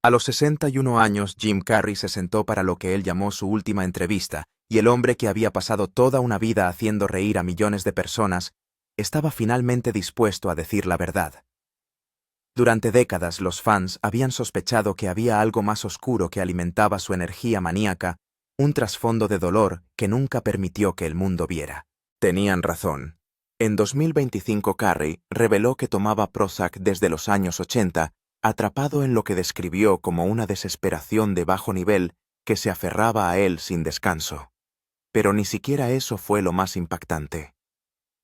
A los 61 años, Jim Carrey se sentó para lo que él llamó su última entrevista, y el hombre que había pasado toda una vida haciendo reír a millones de personas, estaba finalmente dispuesto a decir la verdad. Durante décadas los fans habían sospechado que había algo más oscuro que alimentaba su energía maníaca, un trasfondo de dolor que nunca permitió que el mundo viera. Tenían razón. En 2025 Carrey reveló que tomaba Prozac desde los años 80, atrapado en lo que describió como una desesperación de bajo nivel que se aferraba a él sin descanso. Pero ni siquiera eso fue lo más impactante.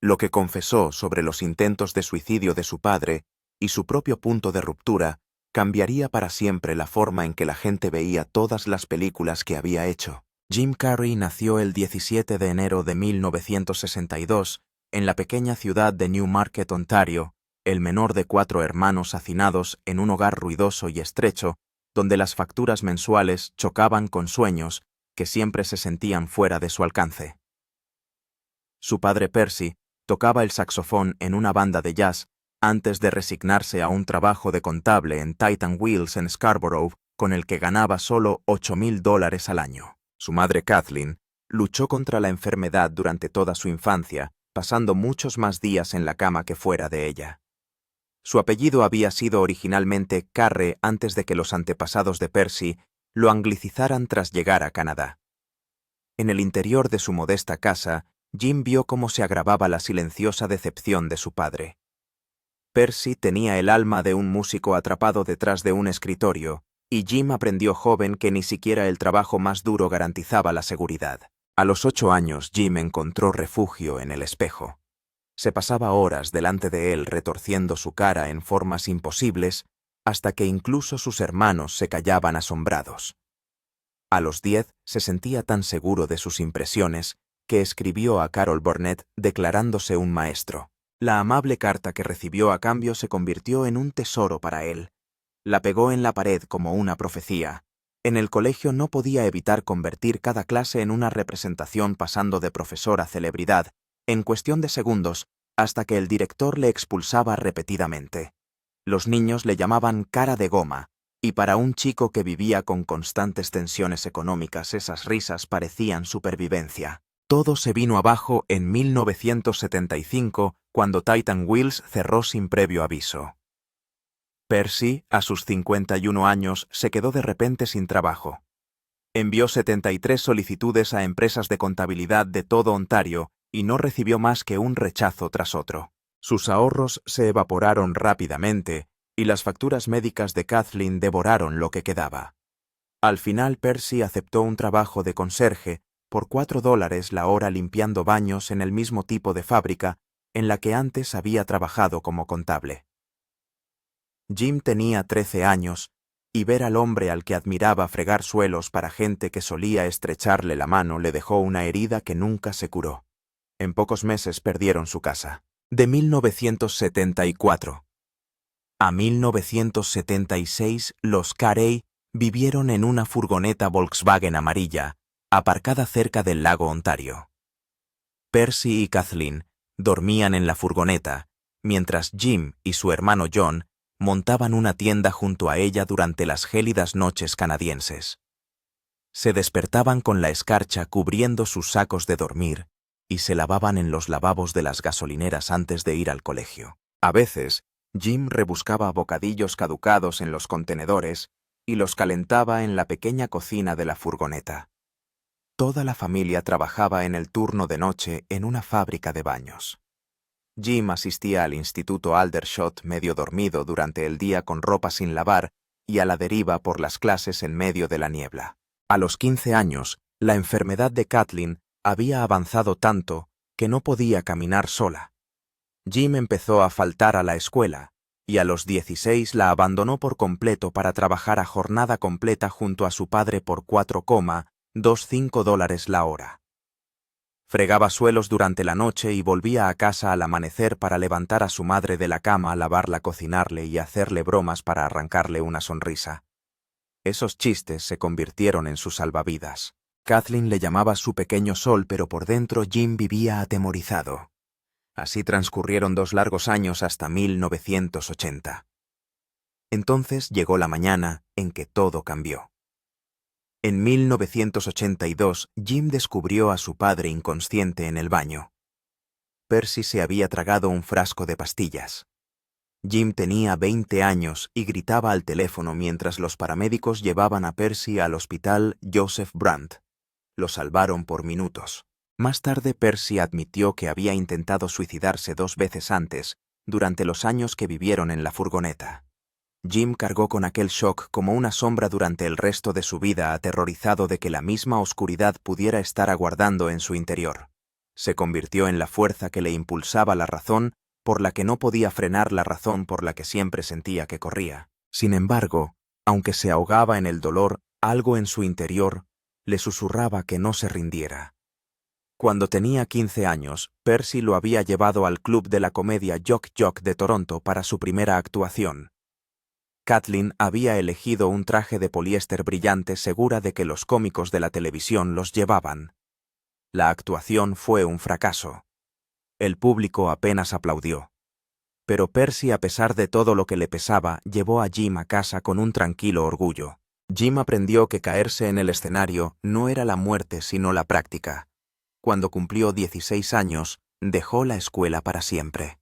Lo que confesó sobre los intentos de suicidio de su padre y su propio punto de ruptura cambiaría para siempre la forma en que la gente veía todas las películas que había hecho. Jim Carrey nació el 17 de enero de 1962 en la pequeña ciudad de Newmarket, Ontario, el menor de 4 hermanos hacinados en un hogar ruidoso y estrecho, donde las facturas mensuales chocaban con sueños que siempre se sentían fuera de su alcance. Su padre Percy tocaba el saxofón en una banda de jazz antes de resignarse a un trabajo de contable en Titan Wheels en Scarborough, con el que ganaba solo $8,000 al año. Su madre Kathleen luchó contra la enfermedad durante toda su infancia, pasando muchos más días en la cama que fuera de ella. Su apellido había sido originalmente Carre antes de que los antepasados de Percy lo anglicizaran tras llegar a Canadá. En el interior de su modesta casa, Jim vio cómo se agravaba la silenciosa decepción de su padre. Percy tenía el alma de un músico atrapado detrás de un escritorio, y Jim aprendió joven que ni siquiera el trabajo más duro garantizaba la seguridad. A los 8 años, Jim encontró refugio en el espejo. Se pasaba horas delante de él retorciendo su cara en formas imposibles, hasta que incluso sus hermanos se callaban asombrados. A los 10 se sentía tan seguro de sus impresiones que escribió a Carol Burnett declarándose un maestro. La amable carta que recibió a cambio se convirtió en un tesoro para él. La pegó en la pared como una profecía. En el colegio no podía evitar convertir cada clase en una representación pasando de profesor a celebridad, en cuestión de segundos, hasta que el director le expulsaba repetidamente. Los niños le llamaban cara de goma, y para un chico que vivía con constantes tensiones económicas esas risas parecían supervivencia. Todo se vino abajo en 1975, cuando Titan Wheels cerró sin previo aviso. Percy, a sus 51 años, se quedó de repente sin trabajo. Envió 73 solicitudes a empresas de contabilidad de todo Ontario y no recibió más que un rechazo tras otro. Sus ahorros se evaporaron rápidamente y las facturas médicas de Kathleen devoraron lo que quedaba. Al final Percy aceptó un trabajo de conserje por $4 la hora limpiando baños en el mismo tipo de fábrica en la que antes había trabajado como contable. Jim tenía 13 años, y ver al hombre al que admiraba fregar suelos para gente que solía estrecharle la mano le dejó una herida que nunca se curó. En pocos meses perdieron su casa. De 1974 a 1976, los Carey vivieron en una furgoneta Volkswagen amarilla, aparcada cerca del lago Ontario. Percy y Kathleen dormían en la furgoneta, mientras Jim y su hermano John montaban una tienda junto a ella durante las gélidas noches canadienses. Se despertaban con la escarcha cubriendo sus sacos de dormir y se lavaban en los lavabos de las gasolineras antes de ir al colegio. A veces, Jim rebuscaba bocadillos caducados en los contenedores y los calentaba en la pequeña cocina de la furgoneta. Toda la familia trabajaba en el turno de noche en una fábrica de baños. Jim asistía al instituto Aldershot medio dormido durante el día con ropa sin lavar y a la deriva por las clases en medio de la niebla. A los 15 años, la enfermedad de Kathleen había avanzado tanto que no podía caminar sola. Jim empezó a faltar a la escuela y a los 16 la abandonó por completo para trabajar a jornada completa junto a su padre por $4,25 la hora. Fregaba suelos durante la noche y volvía a casa al amanecer para levantar a su madre de la cama, lavarla, cocinarle y hacerle bromas para arrancarle una sonrisa. Esos chistes se convirtieron en sus salvavidas. Kathleen le llamaba su pequeño sol, pero por dentro Jim vivía atemorizado. Así transcurrieron 2 largos años hasta 1980. Entonces llegó la mañana en que todo cambió. En 1982, Jim descubrió a su padre inconsciente en el baño. Percy se había tragado un frasco de pastillas. Jim tenía 20 años y gritaba al teléfono mientras los paramédicos llevaban a Percy al hospital Joseph Brandt. Lo salvaron por minutos. Más tarde, Percy admitió que había intentado suicidarse 2 veces antes, durante los años que vivieron en la furgoneta. Jim cargó con aquel shock como una sombra durante el resto de su vida, aterrorizado de que la misma oscuridad pudiera estar aguardando en su interior. Se convirtió en la fuerza que le impulsaba la razón, por la que no podía frenar la razón por la que siempre sentía que corría. Sin embargo, aunque se ahogaba en el dolor, algo en su interior le susurraba que no se rindiera. Cuando tenía 15 años, Percy lo había llevado al club de la comedia Jock Jock de Toronto para su primera actuación. Kathleen había elegido un traje de poliéster brillante, segura de que los cómicos de la televisión los llevaban. La actuación fue un fracaso. El público apenas aplaudió. Pero Percy, a pesar de todo lo que le pesaba, llevó a Jim a casa con un tranquilo orgullo. Jim aprendió que caerse en el escenario no era la muerte sino la práctica. Cuando cumplió 16 años, dejó la escuela para siempre.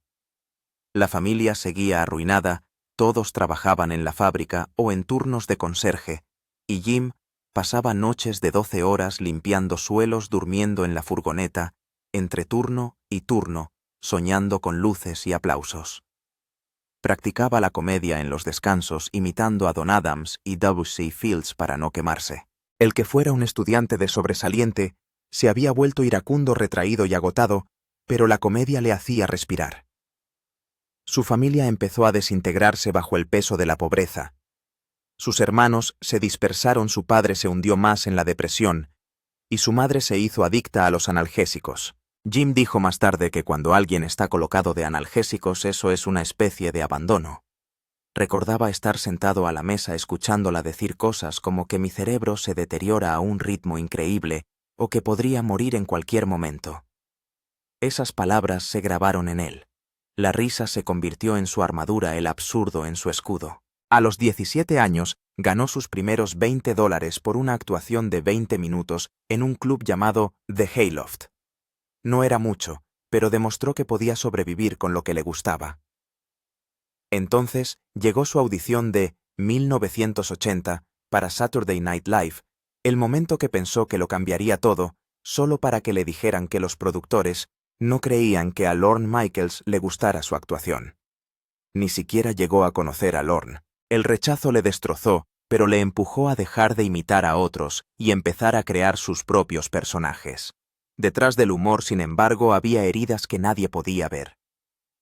La familia seguía arruinada, todos trabajaban en la fábrica o en turnos de conserje, y Jim pasaba noches de 12 horas limpiando suelos, durmiendo en la furgoneta, entre turno y turno, soñando con luces y aplausos. Practicaba la comedia en los descansos, imitando a Don Adams y W.C. Fields para no quemarse. El que fuera un estudiante de sobresaliente se había vuelto iracundo, retraído y agotado, pero la comedia le hacía respirar. Su familia empezó a desintegrarse bajo el peso de la pobreza. Sus hermanos se dispersaron, su padre se hundió más en la depresión, y su madre se hizo adicta a los analgésicos. Jim dijo más tarde que cuando alguien está colocado de analgésicos, eso es una especie de abandono. Recordaba estar sentado a la mesa escuchándola decir cosas como que mi cerebro se deteriora a un ritmo increíble o que podría morir en cualquier momento. Esas palabras se grabaron en él. La risa se convirtió en su armadura, el absurdo en su escudo. A los 17 años, ganó sus primeros $20 por una actuación de 20 minutos en un club llamado The Hayloft. No era mucho, pero demostró que podía sobrevivir con lo que le gustaba. Entonces llegó su audición de 1980 para Saturday Night Live, el momento que pensó que lo cambiaría todo, solo para que le dijeran que los productores no creían que a Lorne Michaels le gustara su actuación. Ni siquiera llegó a conocer a Lorne. El rechazo le destrozó, pero le empujó a dejar de imitar a otros y empezar a crear sus propios personajes. Detrás del humor, sin embargo, había heridas que nadie podía ver.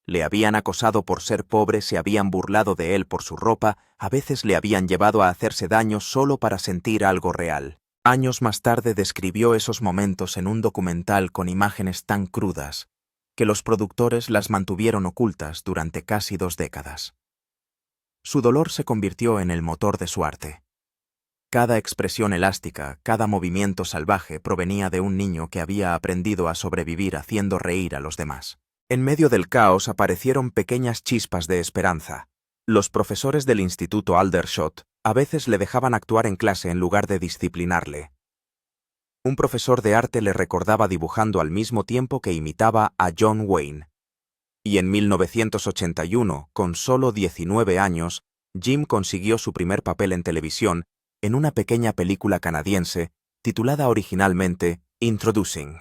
Le habían acosado por ser pobre, se habían burlado de él por su ropa, a veces le habían llevado a hacerse daño solo para sentir algo real. Años más tarde describió esos momentos en un documental con imágenes tan crudas que los productores las mantuvieron ocultas durante casi 2 décadas. Su dolor se convirtió en el motor de su arte. Cada expresión elástica, cada movimiento salvaje provenía de un niño que había aprendido a sobrevivir haciendo reír a los demás. En medio del caos aparecieron pequeñas chispas de esperanza. Los profesores del Instituto Aldershot a veces le dejaban actuar en clase en lugar de disciplinarle. Un profesor de arte le recordaba dibujando al mismo tiempo que imitaba a John Wayne. Y en 1981, con solo 19 años, Jim consiguió su primer papel en televisión en una pequeña película canadiense titulada originalmente Introducing.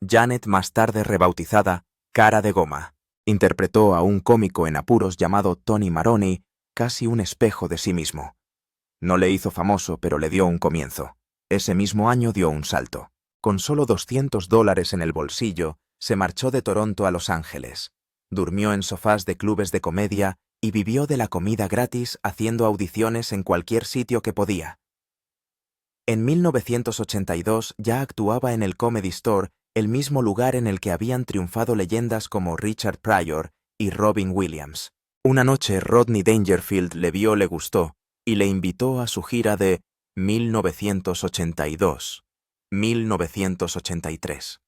Janet, más tarde rebautizada Cara de Goma, interpretó a un cómico en apuros llamado Tony Maroney, casi un espejo de sí mismo. No le hizo famoso, pero le dio un comienzo. Ese mismo año dio un salto. Con solo $200 en el bolsillo, se marchó de Toronto a Los Ángeles. Durmió en sofás de clubes de comedia y vivió de la comida gratis haciendo audiciones en cualquier sitio que podía. En 1982 ya actuaba en el Comedy Store, el mismo lugar en el que habían triunfado leyendas como Richard Pryor y Robin Williams. Una noche Rodney Dangerfield le vio, le gustó y le invitó a su gira de 1982-1983.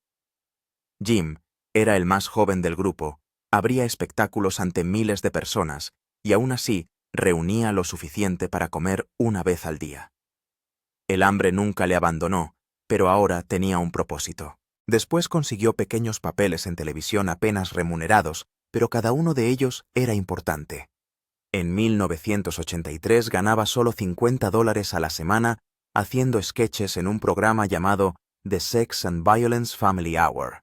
Jim era el más joven del grupo, abría espectáculos ante miles de personas y aún así reunía lo suficiente para comer una vez al día. El hambre nunca le abandonó, pero ahora tenía un propósito. Después consiguió pequeños papeles en televisión apenas remunerados, pero cada uno de ellos era importante. En 1983 ganaba solo $50 a la semana haciendo sketches en un programa llamado The Sex and Violence Family Hour.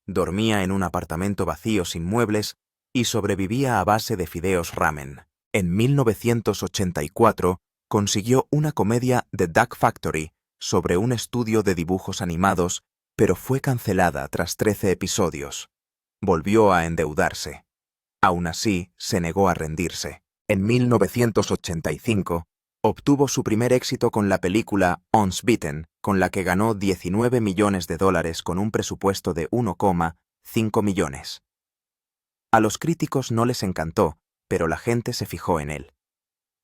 Dormía en un apartamento vacío sin muebles y sobrevivía a base de fideos ramen. En 1984 consiguió una comedia The Duck Factory sobre un estudio de dibujos animados, pero fue cancelada tras 13 episodios. Volvió a endeudarse. Aún así, se negó a rendirse. En 1985, obtuvo su primer éxito con la película Unsbeaten, con la que ganó $19 millones con un presupuesto de 1,5 millones. A los críticos no les encantó, pero la gente se fijó en él.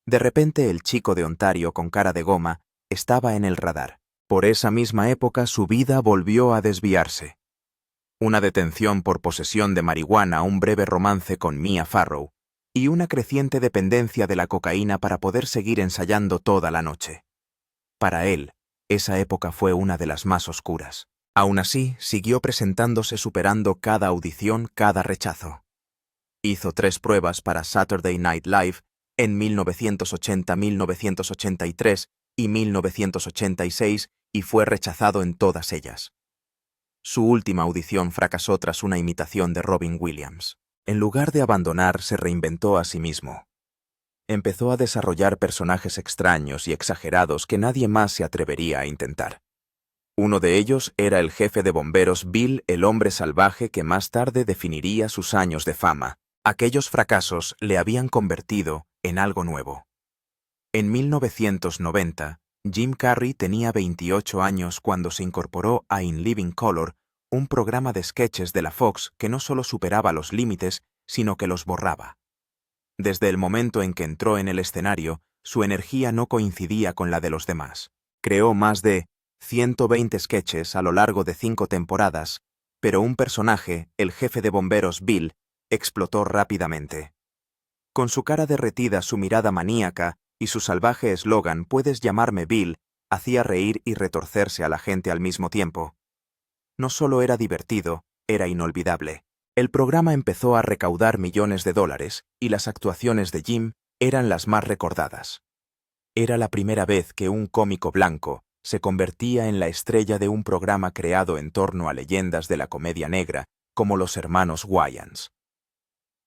De repente el chico de Ontario con cara de goma estaba en el radar. Por esa misma época su vida volvió a desviarse. Una detención por posesión de marihuana, un breve romance con Mia Farrow y una creciente dependencia de la cocaína para poder seguir ensayando toda la noche. Para él, esa época fue una de las más oscuras. Aún así, siguió presentándose superando cada audición, cada rechazo. Hizo 3 pruebas para Saturday Night Live en 1980, 1983 y 1986 y fue rechazado en todas ellas. Su última audición fracasó tras una imitación de Robin Williams. En lugar de abandonar, se reinventó a sí mismo. Empezó a desarrollar personajes extraños y exagerados que nadie más se atrevería a intentar. Uno de ellos era el jefe de bomberos Bill, el hombre salvaje que más tarde definiría sus años de fama. Aquellos fracasos le habían convertido en algo nuevo. En 1990, Jim Carrey tenía 28 años cuando se incorporó a In Living Color, un programa de sketches de la Fox que no solo superaba los límites, sino que los borraba. Desde el momento en que entró en el escenario, su energía no coincidía con la de los demás. Creó más de 120 sketches a lo largo de 5 temporadas, pero un personaje, el jefe de bomberos Bill, explotó rápidamente. Con su cara derretida, su mirada maníaca y su salvaje eslogan «Puedes llamarme Bill», hacía reír y retorcerse a la gente al mismo tiempo. No solo era divertido, era inolvidable. El programa empezó a recaudar millones de dólares y las actuaciones de Jim eran las más recordadas. Era la primera vez que un cómico blanco se convertía en la estrella de un programa creado en torno a leyendas de la comedia negra como los hermanos Wayans.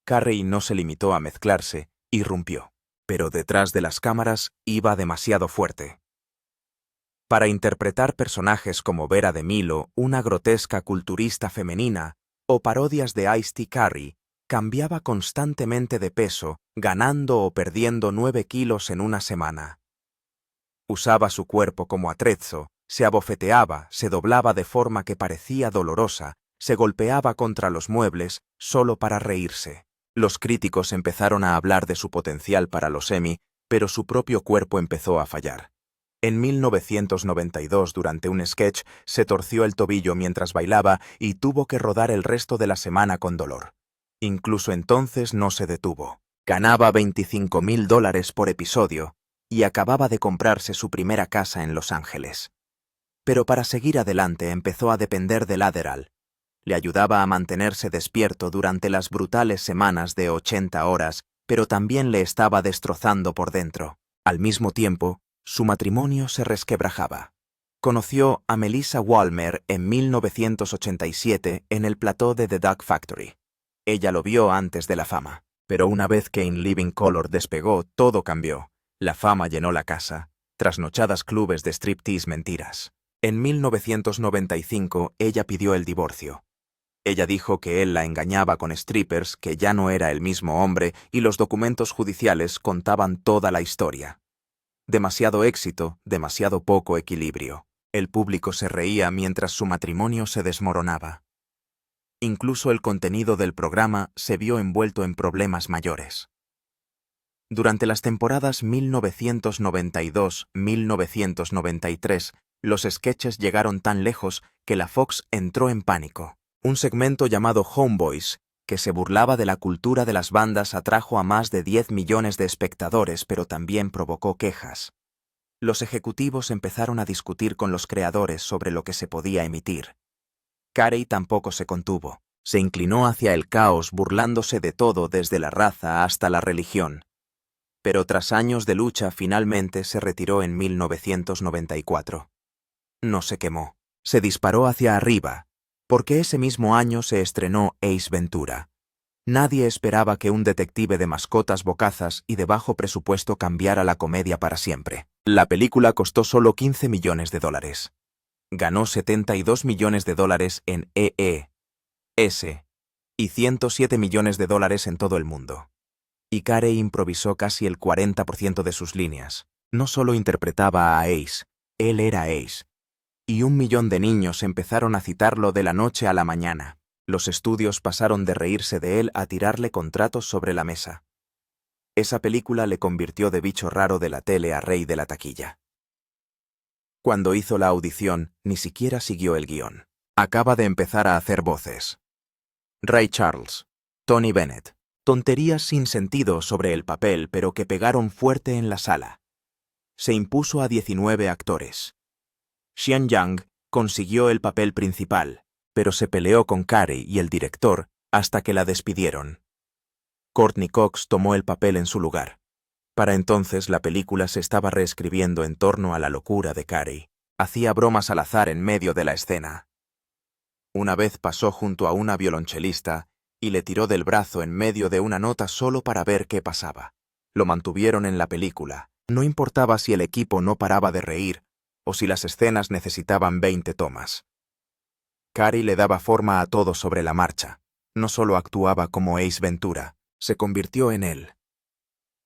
Carrey no se limitó a mezclarse, irrumpió, pero detrás de las cámaras iba demasiado fuerte. Para interpretar personajes como Vera de Milo, una grotesca culturista femenina, o parodias de Ice-T Carrey, cambiaba constantemente de peso, ganando o perdiendo 9 kilos en una semana. Usaba su cuerpo como atrezzo, se abofeteaba, se doblaba de forma que parecía dolorosa, se golpeaba contra los muebles solo para reírse. Los críticos empezaron a hablar de su potencial para los Emmy, pero su propio cuerpo empezó a fallar. En 1992, durante un sketch, se torció el tobillo mientras bailaba y tuvo que rodar el resto de la semana con dolor. Incluso entonces no se detuvo. Ganaba $25,000 por episodio y acababa de comprarse su primera casa en Los Ángeles. Pero para seguir adelante empezó a depender del Adderall. Le ayudaba a mantenerse despierto durante las brutales semanas de 80 horas, pero también le estaba destrozando por dentro. Al mismo tiempo, su matrimonio se resquebrajaba. Conoció a Melissa Walmer en 1987 en el plató de The Duck Factory. Ella lo vio antes de la fama, pero una vez que In Living Color despegó, todo cambió. La fama llenó la casa, trasnochadas clubes de striptease mentiras. En 1995, ella pidió el divorcio. Ella dijo que él la engañaba con strippers, que ya no era el mismo hombre y los documentos judiciales contaban toda la historia. Demasiado éxito, demasiado poco equilibrio. El público se reía mientras su matrimonio se desmoronaba. Incluso el contenido del programa se vio envuelto en problemas mayores. Durante las temporadas 1992-1993, los sketches llegaron tan lejos que la Fox entró en pánico. Un segmento llamado Homeboys que se burlaba de la cultura de las bandas atrajo a más de 10 millones de espectadores, pero también provocó quejas. Los ejecutivos empezaron a discutir con los creadores sobre lo que se podía emitir. Carey tampoco se contuvo. Se inclinó hacia el caos, burlándose de todo desde la raza hasta la religión. Pero tras años de lucha finalmente se retiró en 1994. No se quemó. Se disparó hacia arriba, porque ese mismo año se estrenó Ace Ventura. Nadie esperaba que un detective de mascotas bocazas y de bajo presupuesto cambiara la comedia para siempre. La película costó solo $15 millones. Ganó $72 millones en EE.S. y $107 millones en todo el mundo. Y Carey improvisó casi el 40% de sus líneas. No solo interpretaba a Ace, él era Ace. Y 1 millón de niños empezaron a citarlo de la noche a la mañana. Los estudios pasaron de reírse de él a tirarle contratos sobre la mesa. Esa película le convirtió de bicho raro de la tele a rey de la taquilla. Cuando hizo la audición, ni siquiera siguió el guión. Acaba de empezar a hacer voces. Ray Charles, Tony Bennett. Tonterías sin sentido sobre el papel, pero que pegaron fuerte en la sala. Se impuso a 19 actores. Sean Young consiguió el papel principal, pero se peleó con Carey y el director hasta que la despidieron. Courtney Cox tomó el papel en su lugar. Para entonces la película se estaba reescribiendo en torno a la locura de Carey. Hacía bromas al azar en medio de la escena. Una vez pasó junto a una violonchelista y le tiró del brazo en medio de una nota solo para ver qué pasaba. Lo mantuvieron en la película. No importaba si el equipo no paraba de reír o si las escenas necesitaban 20 tomas. Carey le daba forma a todo sobre la marcha. No solo actuaba como Ace Ventura, se convirtió en él.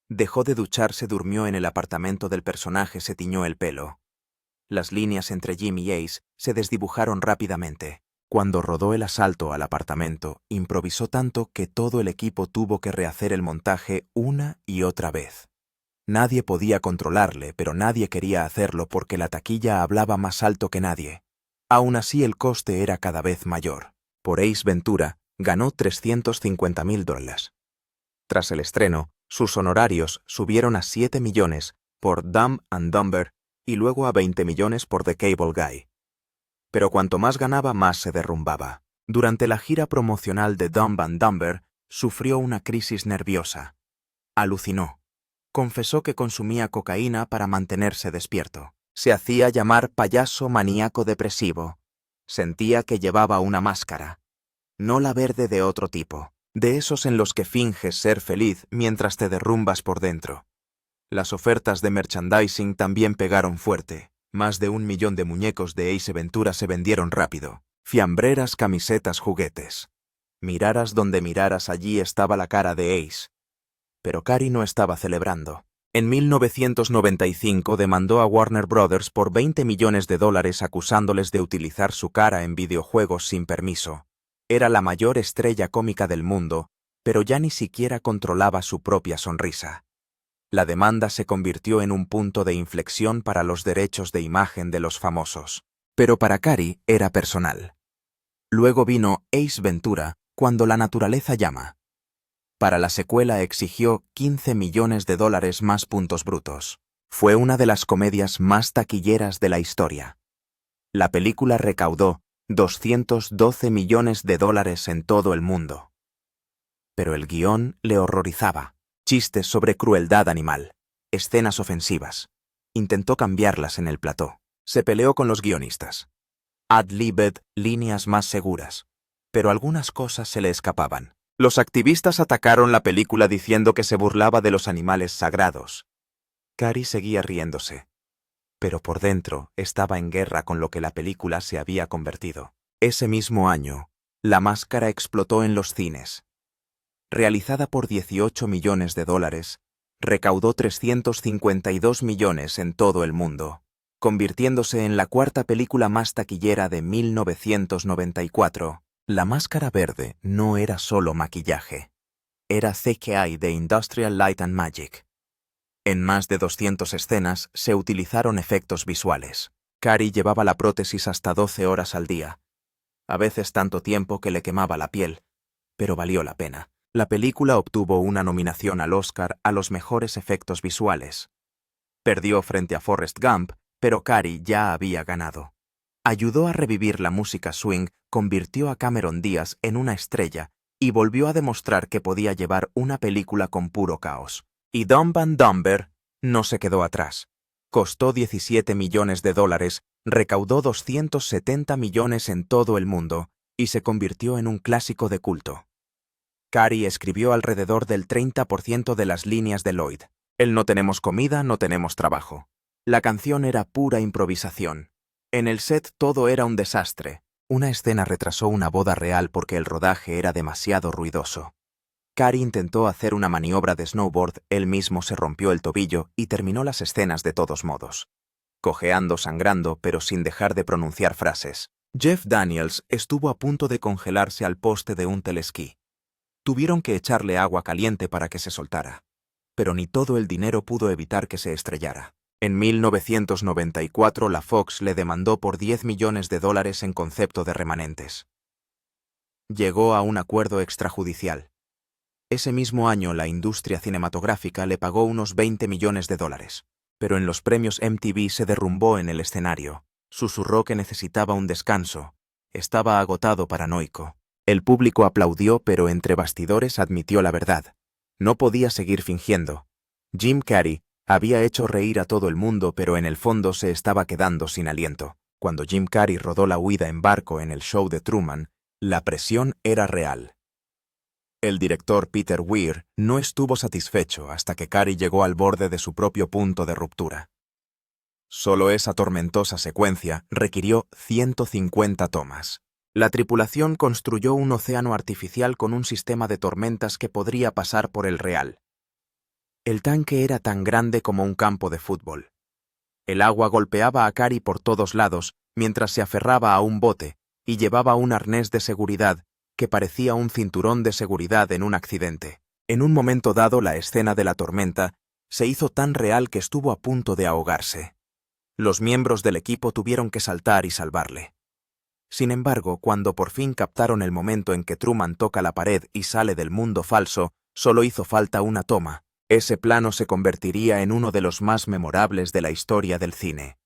Dejó de ducharse, durmió en el apartamento del personaje, se tiñó el pelo. Las líneas entre Jim y Ace se desdibujaron rápidamente. Cuando rodó el asalto al apartamento, improvisó tanto que todo el equipo tuvo que rehacer el montaje una y otra vez. Nadie podía controlarle, pero nadie quería hacerlo porque la taquilla hablaba más alto que nadie. Aún así, el coste era cada vez mayor. Por Ace Ventura, ganó $350,000. Tras el estreno, sus honorarios subieron a 7 millones por Dumb and Dumber y luego a 20 millones por The Cable Guy. Pero cuanto más ganaba, más se derrumbaba. Durante la gira promocional de Dumb and Dumber, sufrió una crisis nerviosa. Alucinó. Confesó que consumía cocaína para mantenerse despierto. Se hacía llamar payaso maníaco depresivo. Sentía que llevaba una máscara. No la verde de otro tipo, de esos en los que finges ser feliz mientras te derrumbas por dentro. Las ofertas de merchandising también pegaron fuerte. Más de 1 millón de muñecos de Ace Ventura se vendieron rápido. Fiambreras, camisetas, juguetes. Miraras donde miraras, allí estaba la cara de Ace. Pero Carey no estaba celebrando. En 1995 demandó a Warner Brothers por $20 millones acusándoles de utilizar su cara en videojuegos sin permiso. Era la mayor estrella cómica del mundo, pero ya ni siquiera controlaba su propia sonrisa. La demanda se convirtió en un punto de inflexión para los derechos de imagen de los famosos. Pero para Carey era personal. Luego vino Ace Ventura, Cuando la naturaleza llama. Para la secuela exigió $15 millones más puntos brutos. Fue una de las comedias más taquilleras de la historia. La película recaudó $212 millones en todo el mundo. Pero el guión le horrorizaba. Chistes sobre crueldad animal, escenas ofensivas. Intentó cambiarlas en el plató. Se peleó con los guionistas. Ad-libbed líneas más seguras. Pero algunas cosas se le escapaban. Los activistas atacaron la película diciendo que se burlaba de los animales sagrados. Carey seguía riéndose. Pero por dentro estaba en guerra con lo que la película se había convertido. Ese mismo año, La Máscara explotó en los cines. Realizada por $18 millones, recaudó $352 millones en todo el mundo, convirtiéndose en la cuarta película más taquillera de 1994. La Máscara Verde no era solo maquillaje. Era CGI de Industrial Light and Magic. En más de 200 escenas se utilizaron efectos visuales. Carey llevaba la prótesis hasta 12 horas al día, a veces tanto tiempo que le quemaba la piel, pero valió la pena. La película obtuvo una nominación al Oscar a los mejores efectos visuales. Perdió frente a Forrest Gump, pero Cary ya había ganado. Ayudó a revivir la música swing, convirtió a Cameron Diaz en una estrella y volvió a demostrar que podía llevar una película con puro caos. Y Dumb and Dumber no se quedó atrás. Costó $17 millones, recaudó 270 millones en todo el mundo y se convirtió en un clásico de culto. Cary escribió alrededor del 30% de las líneas de Lloyd. El "no tenemos comida, no tenemos trabajo". La canción era pura improvisación. En el set todo era un desastre. Una escena retrasó una boda real porque el rodaje era demasiado ruidoso. Cary intentó hacer una maniobra de snowboard, él mismo se rompió el tobillo y terminó las escenas de todos modos. Cojeando, sangrando, pero sin dejar de pronunciar frases. Jeff Daniels estuvo a punto de congelarse al poste de un telesquí. Tuvieron que echarle agua caliente para que se soltara. Pero ni todo el dinero pudo evitar que se estrellara. En 1994 la Fox le demandó por $10 millones en concepto de remanentes. Llegó a un acuerdo extrajudicial. Ese mismo año la industria cinematográfica le pagó unos $20 millones, pero en los premios MTV se derrumbó en el escenario. Susurró que necesitaba un descanso. Estaba agotado, paranoico. El público aplaudió, pero entre bastidores admitió la verdad. No podía seguir fingiendo. Jim Carrey había hecho reír a todo el mundo, pero en el fondo se estaba quedando sin aliento. Cuando Jim Carrey rodó La huida en barco en el show de Truman, la presión era real. El director Peter Weir no estuvo satisfecho hasta que Carrey llegó al borde de su propio punto de ruptura. Solo esa tormentosa secuencia requirió 150 tomas. La tripulación construyó un océano artificial con un sistema de tormentas que podría pasar por el real. El tanque era tan grande como un campo de fútbol. El agua golpeaba a Carrey por todos lados mientras se aferraba a un bote y llevaba un arnés de seguridad que parecía un cinturón de seguridad en un accidente. En un momento dado, la escena de la tormenta se hizo tan real que estuvo a punto de ahogarse. Los miembros del equipo tuvieron que saltar y salvarle. Sin embargo, cuando por fin captaron el momento en que Truman toca la pared y sale del mundo falso, solo hizo falta una toma. Ese plano se convertiría en uno de los más memorables de la historia del cine.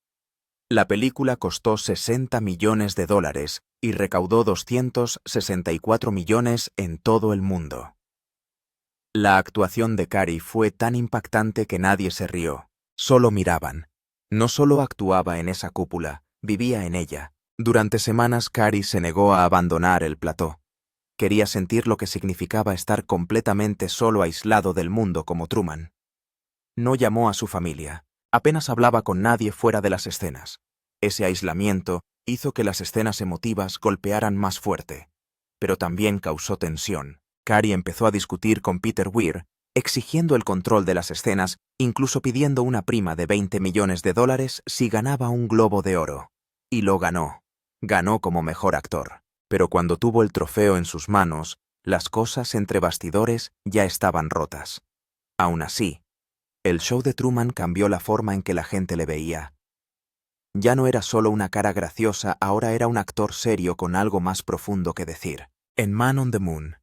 La película costó $60 millones y recaudó 264 millones en todo el mundo. La actuación de Carrey fue tan impactante que nadie se rió. Solo miraban. No solo actuaba en esa cúpula, vivía en ella. Durante semanas Carrey se negó a abandonar el plató. Quería sentir lo que significaba estar completamente solo, aislado del mundo como Truman. No llamó a su familia. Apenas hablaba con nadie fuera de las escenas. Ese aislamiento hizo que las escenas emotivas golpearan más fuerte, pero también causó tensión. Carrey empezó a discutir con Peter Weir, exigiendo el control de las escenas, incluso pidiendo una prima de $20 millones si ganaba un Globo de Oro. Y lo ganó. Ganó como mejor actor. Pero cuando tuvo el trofeo en sus manos, las cosas entre bastidores ya estaban rotas. Aún así, el show de Truman cambió la forma en que la gente le veía. Ya no era solo una cara graciosa, ahora era un actor serio con algo más profundo que decir. En Man on the Moon,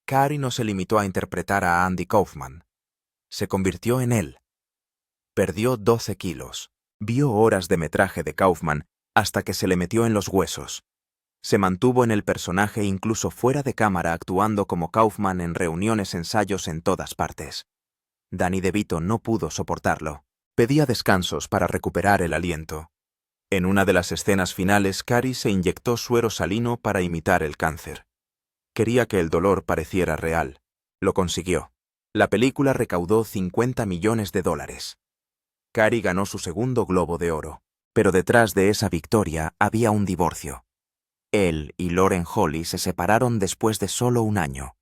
Carrey no se limitó a interpretar a Andy Kaufman. Se convirtió en él. Perdió 12 kilos. Vio horas de metraje de Kaufman hasta que se le metió en los huesos. Se mantuvo en el personaje incluso fuera de cámara, actuando como Kaufman en reuniones, ensayos en todas partes. Danny DeVito no pudo soportarlo. Pedía descansos para recuperar el aliento. En una de las escenas finales, Carrey se inyectó suero salino para imitar el cáncer. Quería que el dolor pareciera real. Lo consiguió. La película recaudó $50 millones. Carrey ganó su segundo Globo de Oro. Pero detrás de esa victoria había un divorcio. Él y Lauren Holly se separaron después de solo un año.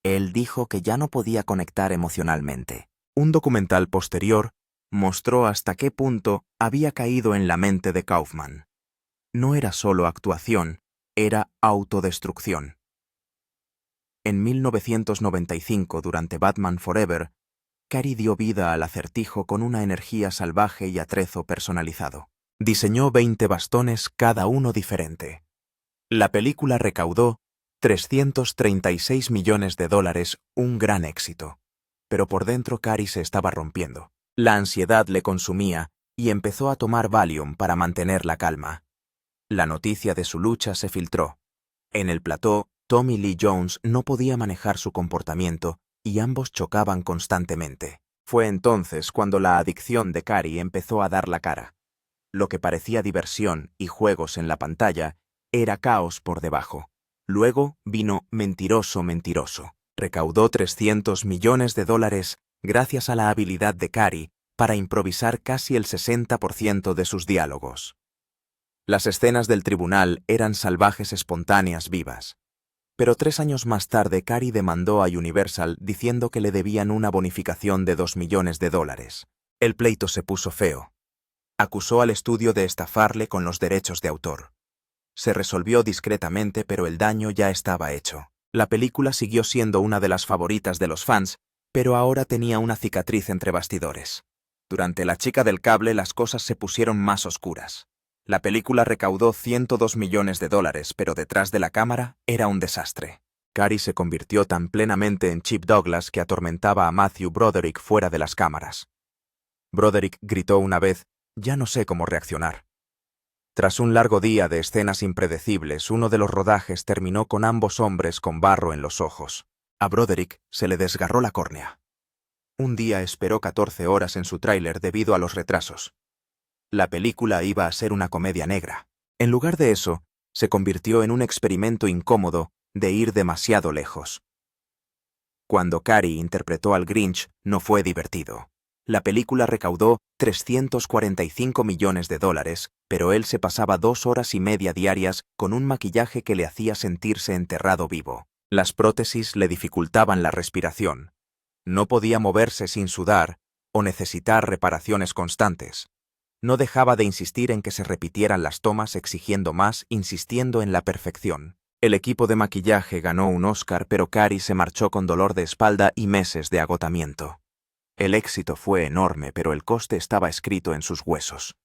Él dijo que ya no podía conectar emocionalmente. Un documental posterior mostró hasta qué punto había caído en la mente de Kaufman. No era solo actuación, era autodestrucción. En 1995, durante Batman Forever, Carrey dio vida al Acertijo con una energía salvaje y atrezo personalizado. Diseñó 20 bastones, cada uno diferente. La película recaudó $336 millones, un gran éxito. Pero por dentro Cary se estaba rompiendo. La ansiedad le consumía y empezó a tomar Valium para mantener la calma. La noticia de su lucha se filtró. En el plató, Tommy Lee Jones no podía manejar su comportamiento y ambos chocaban constantemente. Fue entonces cuando la adicción de Cary empezó a dar la cara. Lo que parecía diversión y juegos en la pantalla era caos por debajo. Luego vino Mentiroso, Mentiroso. Recaudó $300 millones gracias a la habilidad de Cary para improvisar casi el 60% de sus diálogos. Las escenas del tribunal eran salvajes, espontáneas, vivas. Pero 3 años más tarde Cary demandó a Universal diciendo que le debían una bonificación de $2 millones. El pleito se puso feo. Acusó al estudio de estafarle con los derechos de autor. Se resolvió discretamente, pero el daño ya estaba hecho. La película siguió siendo una de las favoritas de los fans, pero ahora tenía una cicatriz entre bastidores. Durante La chica del cable las cosas se pusieron más oscuras. La película recaudó $102 millones, pero detrás de la cámara era un desastre. Cary se convirtió tan plenamente en Chip Douglas que atormentaba a Matthew Broderick fuera de las cámaras. Broderick gritó una vez: «Ya no sé cómo reaccionar». Tras un largo día de escenas impredecibles, uno de los rodajes terminó con ambos hombres con barro en los ojos. A Broderick se le desgarró la córnea. Un día esperó 14 horas en su tráiler debido a los retrasos. La película iba a ser una comedia negra. En lugar de eso, se convirtió en un experimento incómodo de ir demasiado lejos. Cuando Cary interpretó al Grinch, no fue divertido. La película recaudó $345 millones, pero él se pasaba 2 horas y media diarias con un maquillaje que le hacía sentirse enterrado vivo. Las prótesis le dificultaban la respiración. No podía moverse sin sudar o necesitar reparaciones constantes. No dejaba de insistir en que se repitieran las tomas, exigiendo más, insistiendo en la perfección. El equipo de maquillaje ganó un Oscar, pero Cary se marchó con dolor de espalda y meses de agotamiento. El éxito fue enorme, pero el coste estaba escrito en sus huesos.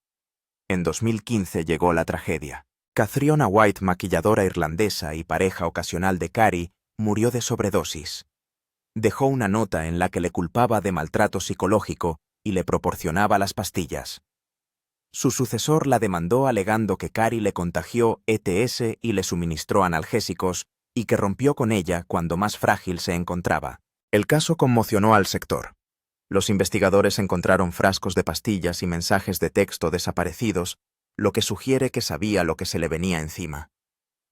En 2015 llegó la tragedia. Catriona White, maquilladora irlandesa y pareja ocasional de Cary, murió de sobredosis. Dejó una nota en la que le culpaba de maltrato psicológico y le proporcionaba las pastillas. Su sucesor la demandó alegando que Cary le contagió ETS y le suministró analgésicos y que rompió con ella cuando más frágil se encontraba. El caso conmocionó al sector. Los investigadores encontraron frascos de pastillas y mensajes de texto desaparecidos, lo que sugiere que sabía lo que se le venía encima.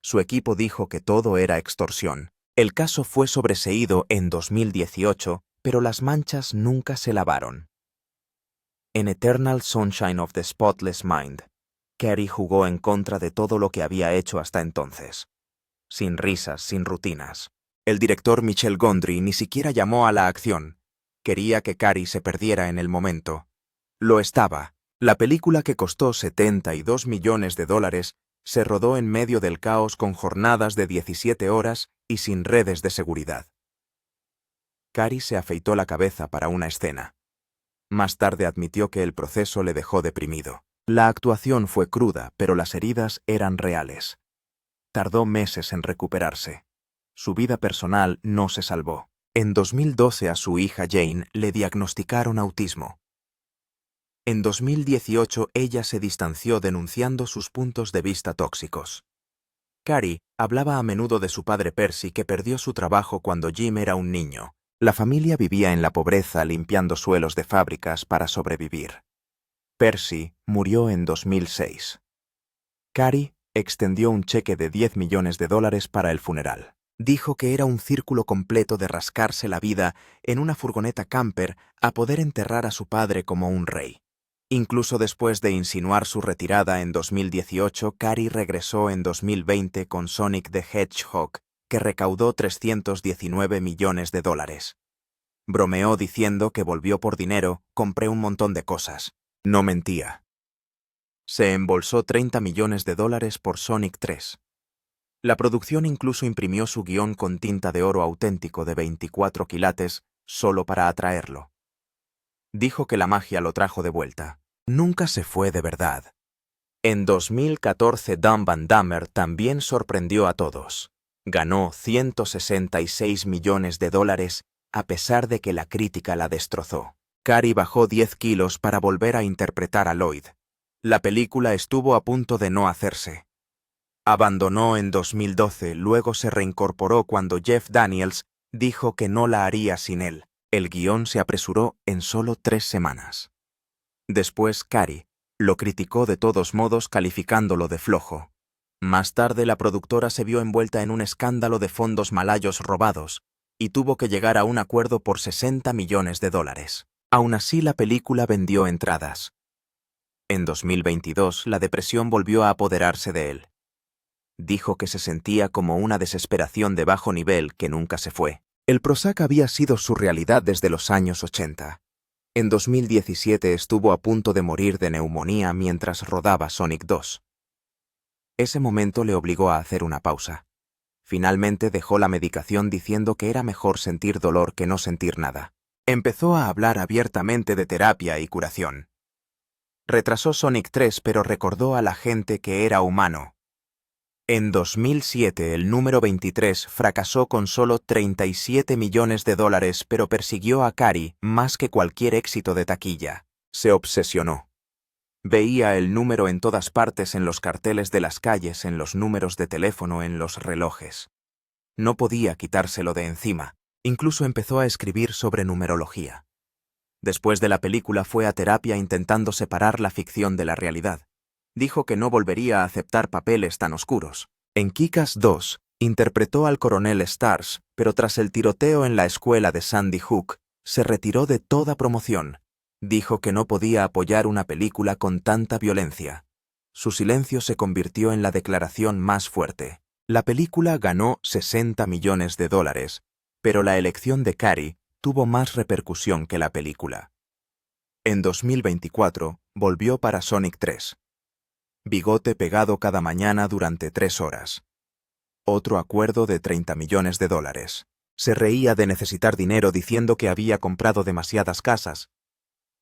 Su equipo dijo que todo era extorsión. El caso fue sobreseído en 2018, pero las manchas nunca se lavaron. En Eternal Sunshine of the Spotless Mind, Cary jugó en contra de todo lo que había hecho hasta entonces. Sin risas, sin rutinas. El director Michel Gondry ni siquiera llamó a la acción. Quería que Cary se perdiera en el momento. Lo estaba. La película, que costó $72 millones, se rodó en medio del caos con jornadas de 17 horas y sin redes de seguridad. Cary se afeitó la cabeza para una escena. Más tarde admitió que el proceso le dejó deprimido. La actuación fue cruda, pero las heridas eran reales. Tardó meses en recuperarse. Su vida personal no se salvó. En 2012 a su hija Jane le diagnosticaron autismo. En 2018 ella se distanció denunciando sus puntos de vista tóxicos. Cary hablaba a menudo de su padre Percy, que perdió su trabajo cuando Jim era un niño. La familia vivía en la pobreza limpiando suelos de fábricas para sobrevivir. Percy murió en 2006. Cary extendió un cheque de $10 millones para el funeral. Dijo que era un círculo completo de rascarse la vida en una furgoneta camper a poder enterrar a su padre como un rey. Incluso después de insinuar su retirada en 2018, Cary regresó en 2020 con Sonic the Hedgehog, que recaudó $319 millones. Bromeó diciendo que volvió por dinero: «Compré un montón de cosas». No mentía. Se embolsó $30 millones por Sonic 3. La producción incluso imprimió su guión con tinta de oro auténtico de 24 quilates solo para atraerlo. Dijo que la magia lo trajo de vuelta. Nunca se fue de verdad. En 2014 Dumb and Dumber también sorprendió a todos. Ganó 166 millones de dólares a pesar de que la crítica la destrozó. Carey bajó 10 kilos para volver a interpretar a Lloyd. La película estuvo a punto de no hacerse. Abandonó en 2012, luego se reincorporó cuando Jeff Daniels dijo que no la haría sin él. El guión se apresuró en solo 3 semanas. Después Carey lo criticó de todos modos calificándolo de flojo. Más tarde la productora se vio envuelta en un escándalo de fondos malayos robados y tuvo que llegar a un acuerdo por 60 millones de dólares. Aún así la película vendió entradas. En 2022 la depresión volvió a apoderarse de él. Dijo que se sentía como una desesperación de bajo nivel que nunca se fue. El Prozac había sido su realidad desde los años 80. En 2017 estuvo a punto de morir de neumonía mientras rodaba Sonic 2. Ese momento le obligó a hacer una pausa. Finalmente dejó la medicación diciendo que era mejor sentir dolor que no sentir nada. Empezó a hablar abiertamente de terapia y curación. Retrasó Sonic 3 pero recordó a la gente que era humano. En 2007 el número 23 fracasó con solo 37 millones de dólares pero persiguió a Carey más que cualquier éxito de taquilla. Se obsesionó. Veía el número en todas partes, en los carteles de las calles, en los números de teléfono, en los relojes. No podía quitárselo de encima. Incluso empezó a escribir sobre numerología. Después de la película fue a terapia intentando separar la ficción de la realidad. Dijo que no volvería a aceptar papeles tan oscuros. En Kick-Ass 2, interpretó al coronel Stars, pero tras el tiroteo en la escuela de Sandy Hook, se retiró de toda promoción. Dijo que no podía apoyar una película con tanta violencia. Su silencio se convirtió en la declaración más fuerte. La película ganó 60 millones de dólares, pero la elección de Carey tuvo más repercusión que la película. En 2024, volvió para Sonic 3. Bigote pegado cada mañana durante 3 horas. Otro acuerdo de 30 millones de dólares. Se reía de necesitar dinero diciendo que había comprado demasiadas casas.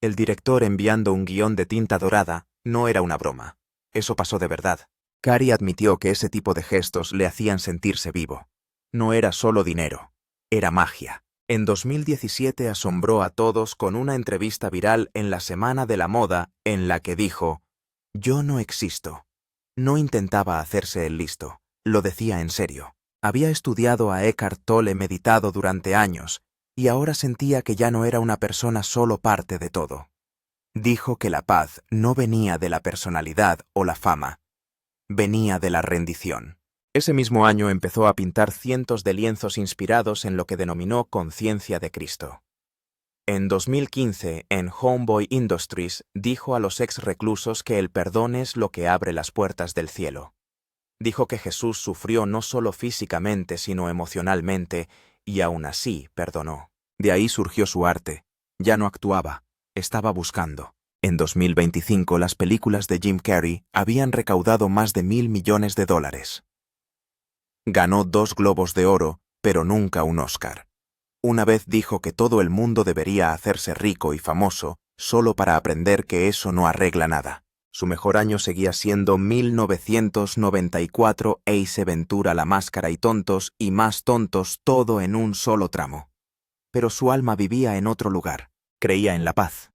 El director enviando un guión de tinta dorada no era una broma. Eso pasó de verdad. Carey admitió que ese tipo de gestos le hacían sentirse vivo. No era solo dinero, era magia. En 2017 asombró a todos con una entrevista viral en la Semana de la Moda en la que dijo: «Yo no existo». No intentaba hacerse el listo, lo decía en serio. Había estudiado a Eckhart Tolle, meditado durante años, y ahora sentía que ya no era una persona solo parte de todo. Dijo que la paz no venía de la personalidad o la fama, venía de la rendición. Ese mismo año empezó a pintar cientos de lienzos inspirados en lo que denominó Conciencia de Cristo. En 2015, en Homeboy Industries, dijo a los ex-reclusos que el perdón es lo que abre las puertas del cielo. Dijo que Jesús sufrió no solo físicamente, sino emocionalmente, y aún así perdonó. De ahí surgió su arte. Ya no actuaba, estaba buscando. En 2025 las películas de Jim Carrey habían recaudado más de $1.000 millones. Ganó 2 Globos de Oro, pero nunca un Oscar. Una vez dijo que todo el mundo debería hacerse rico y famoso solo para aprender que eso no arregla nada. Su mejor año seguía siendo 1994, Ace Ventura, La Máscara y Tontos y Más Tontos, todo en un solo tramo. Pero su alma vivía en otro lugar. Creía en la paz.